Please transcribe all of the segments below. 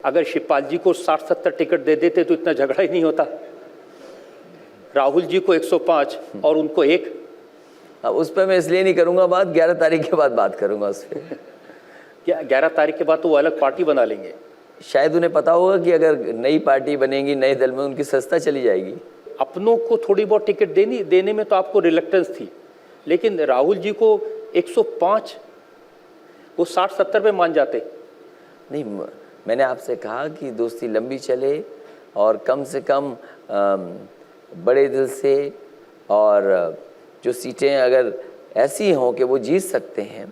अगर शिवपाल जी को 60-70 टिकट दे देते तो इतना झगड़ा ही नहीं होता। राहुल जी को 105 और उनको 1। अब उस पर मैं इसलिए नहीं करूंगा बात, 11 तारीख के बाद बात करूंगा उस पर। क्या 11 तारीख के बाद तो वो अलग पार्टी बना लेंगे? शायद उन्हें पता होगा कि अगर नई पार्टी बनेगी नए दल में उनकी सस्ता चली जाएगी। अपनों को थोड़ी बहुत टिकट देने में तो आपको रिलक्टेंस थी, लेकिन राहुल जी को 105, वो 60-70 पे मान जाते। नहीं, मैंने आपसे कहा कि दोस्ती लंबी चले और कम से कम बड़े दिल से, और जो सीटें अगर ऐसी हों कि वो जीत सकते हैं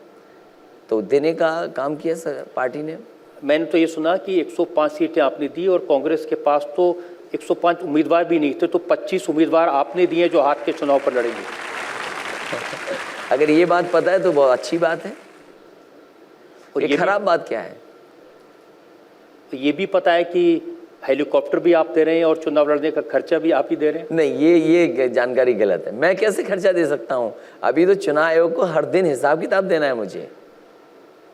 तो देने का काम किया पार्टी ने। मैंने तो ये सुना कि 105 सीटें आपने दी और कांग्रेस के पास तो 105 उम्मीदवार भी नहीं थे, तो 25 उम्मीदवार आपने दिए जो हाथ के चुनाव पर लड़ेंगे। अगर ये बात पता है तो बहुत अच्छी बात है। और ये खराब बात क्या है? ये भी पता है कि हेलीकॉप्टर भी आप दे रहे हैं और चुनाव लड़ने का खर्चा भी आप ही दे रहे हैं। नहीं, ये जानकारी गलत है। मैं कैसे खर्चा दे सकता हूँ? अभी तो चुनाव आयोग को हर दिन हिसाब किताब देना है मुझे,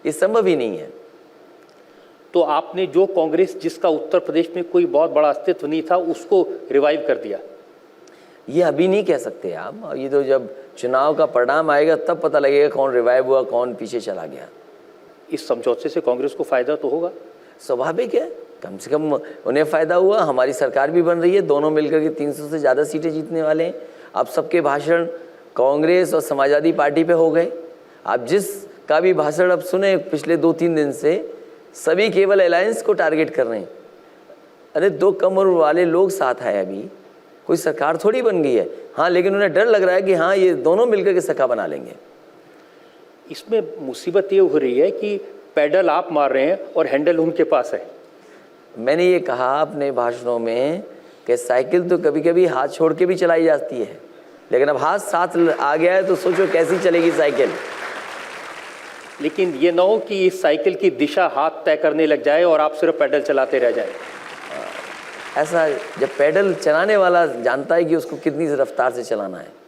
ये संभव ही नहीं है। तो आपने जो कांग्रेस जिसका उत्तर प्रदेश में कोई बहुत बड़ा अस्तित्व नहीं था उसको रिवाइव कर दिया। ये अभी नहीं कह सकते आप, ये तो जब चुनाव का परिणाम आएगा तब पता लगेगा कौन रिवाइव हुआ कौन पीछे चला गया। इस समझौते से कांग्रेस को फायदा तो होगा? स्वाभाविक है, कम से कम उन्हें फायदा हुआ। हमारी सरकार भी बन रही है, दोनों मिलकर के 300 से ज़्यादा सीटें जीतने वाले हैं। अब सबके भाषण कांग्रेस और समाजवादी पार्टी पे हो गए। आप जिस का भी भाषण अब सुने पिछले 2-3 दिन से, सभी केवल अलायंस को टारगेट कर रहे हैं। अरे 2 कम उम्र वाले लोग साथ आए, अभी कोई सरकार थोड़ी बन गई है। हाँ, लेकिन उन्हें डर लग रहा है कि हाँ ये दोनों मिलकर के सरकार बना लेंगे। इसमें मुसीबत ये हो रही है कि पैडल आप मार रहे हैं और हैंडल उनके पास है। मैंने ये कहा अपने भाषणों में कि साइकिल तो कभी कभी हाथ छोड़ के भी चलाई जाती है, लेकिन अब हाथ साथ आ गया है तो सोचो कैसी चलेगी साइकिल। लेकिन ये ना हो कि इस साइकिल की दिशा हाथ तय करने लग जाए और आप सिर्फ पैडल चलाते रह जाए। ऐसा जब पैडल चलाने वाला जानता है कि उसको कितनी रफ्तार से चलाना है।